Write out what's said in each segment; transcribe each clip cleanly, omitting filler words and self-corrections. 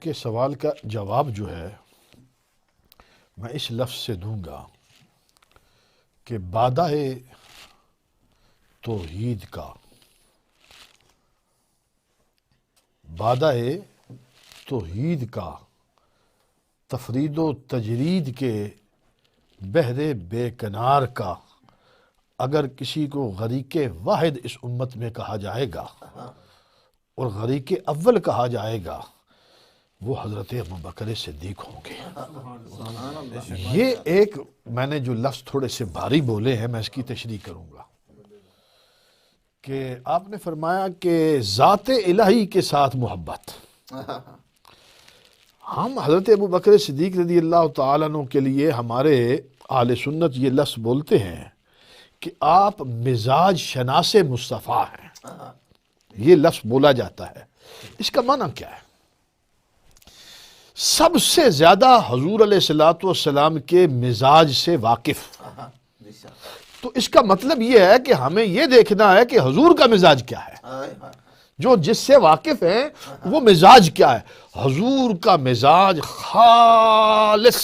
آپ کے سوال کا جواب جو ہے میں اس لفظ سے دوں گا کہ بادہ توحید کا، بادہ توحید کا، تفرید و تجرید کے بحر بے کنار کا اگر کسی کو غریق واحد اس امت میں کہا جائے گا اور غریق اول کہا جائے گا وہ حضرت ابوبکر صدیق ہوں گے۔ یہ ایک میں نے جو لفظ تھوڑے سے بھاری بولے ہیں میں اس کی تشریح کروں گا کہ آپ نے فرمایا کہ ذات الہی کے ساتھ محبت، ہم حضرت ابوبکر صدیق رضی اللہ تعالیٰ عنہ کے لیے ہمارے اہل سنت یہ لفظ بولتے ہیں کہ آپ مزاج شناس مصطفیٰ ہیں، یہ لفظ بولا جاتا ہے۔ اس کا معنی کیا ہے؟ سب سے زیادہ حضور علیہ السلام کے مزاج سے واقف، تو اس کا مطلب یہ ہے کہ ہمیں یہ دیکھنا ہے کہ حضور کا مزاج کیا ہے، جو جس سے واقف ہیں وہ مزاج کیا ہے۔ حضور کا مزاج خالص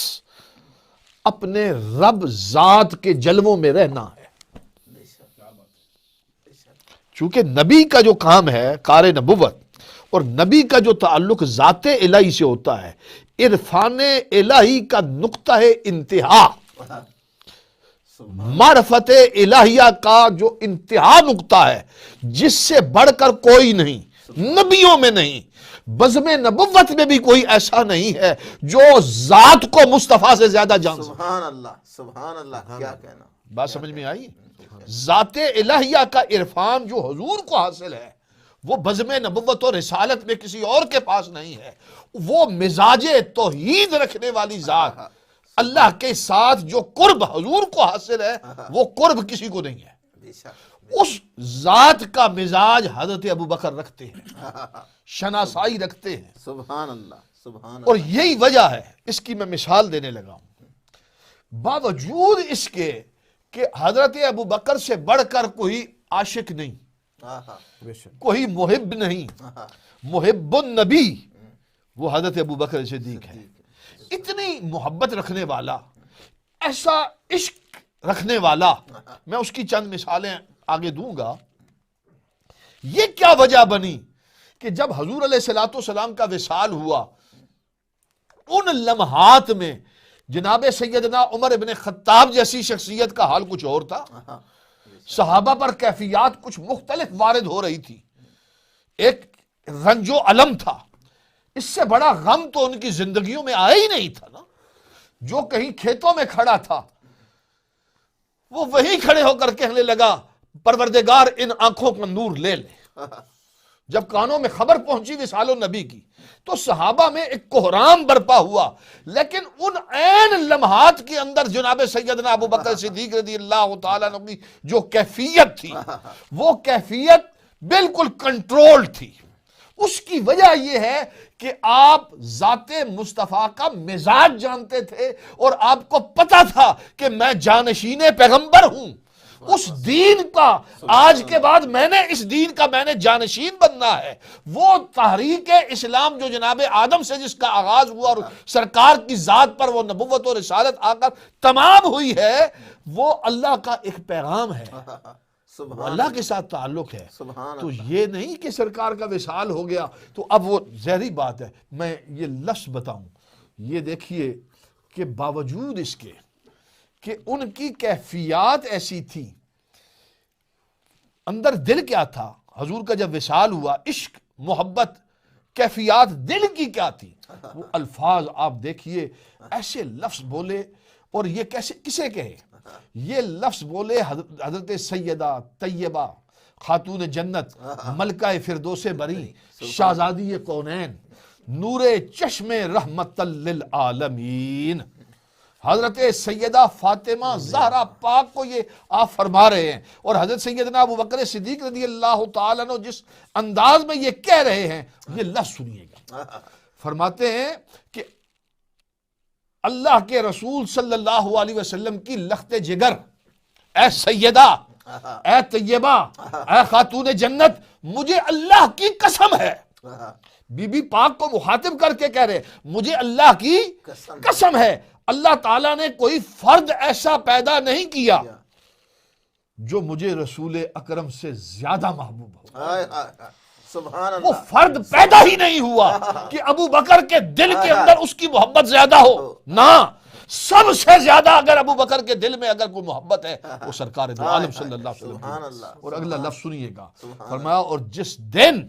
اپنے رب ذات کے جلووں میں رہنا ہے، چونکہ نبی کا جو کام ہے کار نبوت اور نبی کا جو تعلق ذات الہی سے ہوتا ہے، عرفان الہی کا نقطہ انتہا، معرفت الہیہ کا جو انتہا نقطہ ہے جس سے بڑھ کر کوئی نہیں، نبیوں میں نہیں، بزم نبوت میں بھی کوئی ایسا نہیں ہے جو ذات کو مصطفیٰ سے زیادہ جان سکتا۔ سبحان اللہ، سبحان اللہ، کیا کہنا، بات سمجھ میں آئی؟ ذات الہیہ کا عرفان جو حضور کو حاصل ہے وہ بزم نبوت اور رسالت میں کسی اور کے پاس نہیں ہے۔ وہ مزاج توحید رکھنے والی ذات، اللہ کے ساتھ جو قرب حضور کو حاصل ہے وہ قرب کسی کو نہیں ہے۔ اس ذات کا مزاج حضرت ابوبکر رکھتے ہیں، شناسائی رکھتے ہیں۔ سبحان اللہ، سبحان اللہ۔ اور یہی وجہ ہے، اس کی میں مثال دینے لگا ہوں، باوجود اس کے کہ حضرت ابوبکر سے بڑھ کر کوئی عاشق نہیں، کوئی محب نہیں، محب النبی وہ حضرت ابوبکر صدیق ہے۔ اتنی محبت رکھنے والا، ایسا عشق رکھنے والا، میں اس کی چند مثالیں آگے دوں گا۔ یہ کیا وجہ بنی کہ جب حضور علیہ السلام کا وصال ہوا، ان لمحات میں جناب سیدنا عمر ابن خطاب جیسی شخصیت کا حال کچھ اور تھا، صحابہ پر کیفیات کچھ مختلف وارد ہو رہی تھی، ایک رنج و علم تھا، اس سے بڑا غم تو ان کی زندگیوں میں آیا ہی نہیں تھا نا۔ جو کہیں کھیتوں میں کھڑا تھا وہ وہیں کھڑے ہو کر کہنے لگا پروردگار ان آنکھوں کا نور لے لے۔ جب کانوں میں خبر پہنچی وصال النبی کی تو صحابہ میں ایک کوہرام برپا ہوا، لیکن ان عین لمحات کے اندر جناب سیدنا ابوبکر صدیق رضی اللہ تعالیٰ عنہ کی جو کیفیت تھی وہ کیفیت بالکل کنٹرول تھی۔ اس کی وجہ یہ ہے کہ آپ ذات مصطفیٰ کا مزاج جانتے تھے اور آپ کو پتا تھا کہ میں جانشین پیغمبر ہوں، اس دین کا آج کے بعد میں نے اس دین کا میں نے جانشین بننا ہے۔ وہ تحریک اسلام جو جناب آدم سے جس کا آغاز ہوا اور سرکار کی ذات پر وہ نبوت اور رسالت آ کر تمام ہوئی ہے، وہ اللہ کا ایک پیغام ہے، وہ اللہ کے ساتھ تعلق ہے۔ تو یہ نہیں کہ سرکار کا وصال ہو گیا تو اب وہ ظاہری بات ہے۔ میں یہ لفظ بتاؤں، یہ دیکھیے کہ باوجود اس کے کہ ان کی کیفیات ایسی تھی، اندر دل کیا تھا حضور کا جب وصال ہوا، عشق، محبت، کیفیات دل کی کیا تھی، وہ الفاظ آپ دیکھیے، ایسے لفظ بولے، اور یہ کیسے کسے کہے؟ یہ لفظ بولے حضرت سیدہ طیبہ خاتون جنت، ملکہ فردوس بری، شہزادی کونین، نور چشم رحمت للعالمین، حضرت سیدہ فاطمہ زہرا پاک کو یہ آپ فرما رہے ہیں۔ اور حضرت سیدنا ابوبکر صدیق رضی اللہ تعالیٰ عنہ جس انداز میں یہ کہہ رہے ہیں، یہ لفظ سنیے گا۔ فرماتے ہیں کہ اللہ کے رسول صلی اللہ علیہ وسلم کی لخت جگر، اے سیدہ، اے طیبہ، اے خاتون جنت، مجھے اللہ کی قسم ہے بی بی پاک کو مخاطب کر کے کہہ رہے مجھے اللہ کی قسم ہے اللہ تعالیٰ نے کوئی فرد ایسا پیدا نہیں کیا جو مجھے رسول اکرم سے زیادہ محبوب ہو. ہائے ہائے ہائے. سبحان وہ اللہ. فرد پیدا ہی نہیں ہوا کہ ابو بکر کے دل کے اندر اس کی محبت زیادہ ہو. نہ، سب سے زیادہ اگر ابو بکر کے دل میں اگر کوئی محبت ہے وہ سرکار دو عالم صلی اللہ علیہ سبحان وسلم. اللہ. اور اگلا لفظ سنیے گا، فرمایا اور جس دن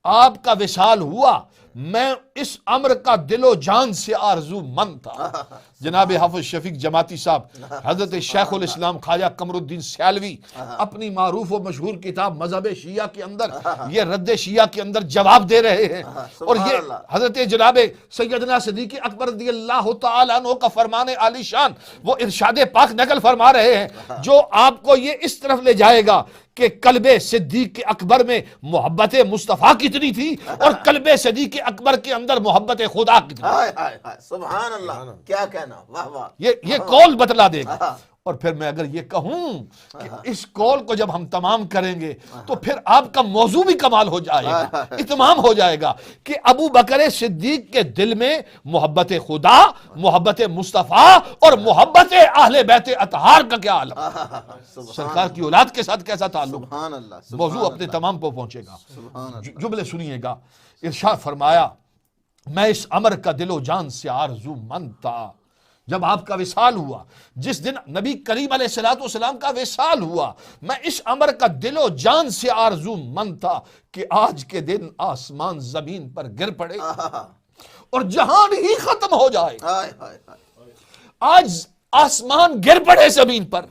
آپ کا وصال ہوا میں اس امر کا دل و جان سے آرزو مند تھا. جناب حافظ شفیق جماعتی صاحب، حضرت شیخ الاسلام خواجہ قمر الدین سیالوی اپنی معروف و مشہور کتاب مذہب شیعہ کے اندر یہ رد شیعہ کے اندر جواب دے رہے ہیں. اور یہ حضرت جناب سیدنا صدیق اکبر رضی اللہ تعالیٰ عنہ کا فرمان عالی شان وہ ارشاد پاک نقل فرما رہے ہیں جو آپ کو یہ اس طرف لے جائے گا کہ قلب صدیق اکبر میں محبت مصطفیٰ کتنی تھی اور قلب صدیق اکبر کے اندر محبت خدا کتنی. ہائے ہائے ہائے. سبحان اللہ. کیا کہنا. واہ واہ. یہ قول بتلا دے گا. اور پھر میں اگر یہ کہوں کہ اس قول کو جب ہم تمام کریں گے تو پھر آپ کا موضوع بھی کمال ہو جائے گا، اتمام ہو جائے گا کہ ابو بکر صدیق کے دل میں محبت خدا، محبت مصطفیٰ اور محبت اہل بیت اطہار کا کیا عالم، سرکار کی اولاد کے ساتھ کیسا تعلق. سبحان اللہ. موضوع اپنے تمام کو پہنچے گا. سبحان اللہ. جملے سنیے گا. ارشاد فرمایا میں اس امر کا دل و جان سے آرزو مند تھا جب آپ کا وصال ہوا. جس دن نبی کریم علیہ السلام کا وصال ہوا میں اس امر کا دل و جان سے آرزو مند تھا کہ آج کے دن آسمان زمین پر گر پڑے اور جہان ہی ختم ہو جائے. ہائے ہائے ہائے. آج آسمان گر پڑے زمین پر،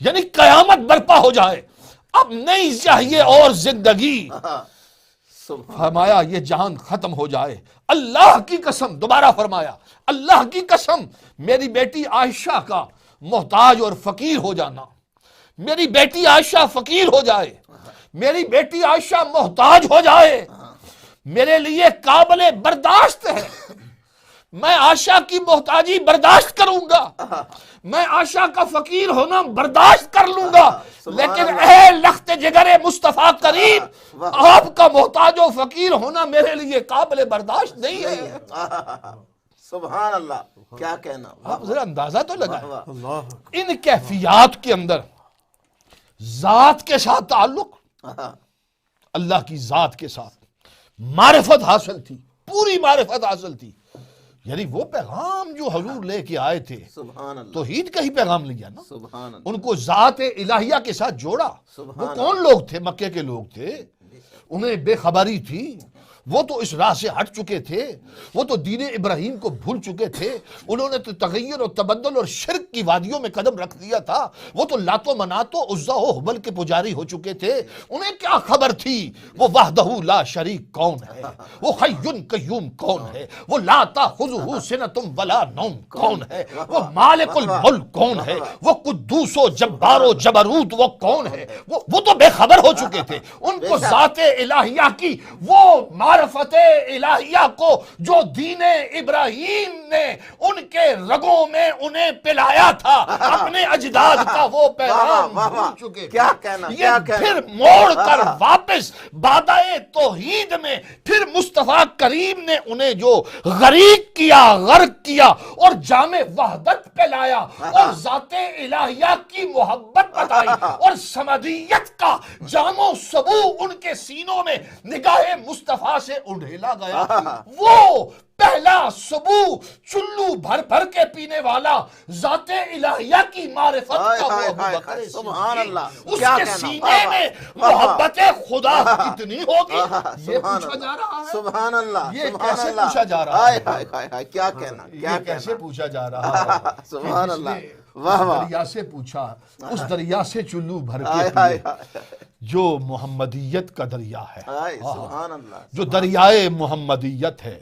یعنی قیامت برپا ہو جائے، اب نہیں چاہیے اور زندگی. فرمایا یہ جہان ختم ہو جائے. اللہ کی قسم، دوبارہ فرمایا اللہ کی قسم، میری بیٹی عائشہ کا محتاج اور فقیر ہو جانا، میری بیٹی عائشہ فقیر ہو جائے، میری بیٹی عائشہ محتاج ہو جائے، میرے لیے قابل برداشت ہے. میں عائشہ کی محتاجی برداشت کروں گا، میں عائشہ کا فقیر ہونا برداشت کر لوں گا، لیکن اے لخت جگر مصطفیٰ کریم، آپ کا محتاج و فقیر ہونا میرے لیے قابل برداشت نہیں ہے. سبحان اللہ. کیا کہنا. آپ ذرا اندازہ تو لگائیں ان کیفیات کے اندر ذات کے ساتھ تعلق، اللہ کی ذات کے ساتھ معرفت حاصل تھی، پوری معرفت حاصل تھی. یعنی وہ پیغام جو حضور لے کے آئے تھے سبحان اللہ. توحید کا ہی پیغام لیا نا، سبحان اللہ. ان کو ذات الہیہ کے ساتھ جوڑا. وہ کون لوگ تھے؟ مکے کے لوگ تھے، انہیں بے خبری تھی، وہ تو اس راہ سے ہٹ چکے تھے، وہ تو دین ابراہیم کو بھول چکے تھے، انہوں نے تو تغیر و تبدل اور شرک کی وادیوں میں قدم رکھ دیا تھا، وہ تو لات و منات و عزا و حبل کے پجاری ہو چکے تھے. انہیں کیا خبر تھی وہ وحدہ لا شریک کون ہے، وہ حی قیوم کون ہے، وہ لا تاخذہ سنۃ ولا نوم کون ہے، وہ مالک الملک کون ہے، وہ قدوس و جبار و جبروت وہ کون ہے. وہ تو بے خبر ہو چکے تھے. ان کو ذات الہیہ کی وہ معرفت الہیہ کو جو دین ابراہیم نے ان کے رگوں میں انہیں پلایا تھا، اپنے اجداد کا وہ پیغام بھول چکے. کیا کہنا. یہ پھر موڑ کر واپس بادہ توحید میں پھر مصطفیٰ کریم نے انہیں جو غریق کیا، غرق کیا اور جام وحدت پلایا اور ذات الہیہ کی محبت بتائی اور سمدیت کا جام و سبو ان کے سینوں میں نگاہ مصطفیٰ سے اڑھیلا گیا. وہ پہلا سبو چلو بھر بھر کے پینے والا ذات الہیہ کی معرفت کا وہ ابو بکر صدیق. سبحان اللہ. اس کے سینے میں محبت خدا کتنی ہوگی یہ پوچھا جا رہا ہے. سبحان اللہ. یہ کیسے پوچھا جا رہا ہائے ہے؟ ہائے ہائے ہائے. کیا کہنا. یہ کیا کیسے کہنا. پوچھا جا رہا ہے؟ سبحان کہ جس اللہ. نے واہ واہ. دریا سے پوچھا، اس دریا سے چلو بھر ہائے کے ہائے پیے ہائے. جو محمدیت کا دریا ہے، ہائے. سبحان اللہ. جو دریائے محمدیت ہے،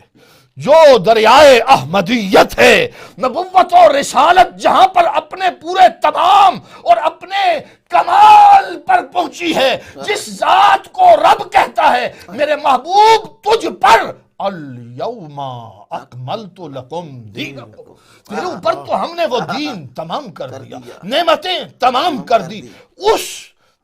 جو دریائے احمدیت ہے، نبوت اور رسالت جہاں پر اپنے پورے تمام اور اپنے کمال پر پہنچی ہے، جس ذات کو رب کہتا ہے میرے محبوب تجھ پر الیوم اکملت لکم دینکم، تیرے اوپر تو ہم نے وہ دین تمام کر دیا، نعمتیں تمام کر دی. اس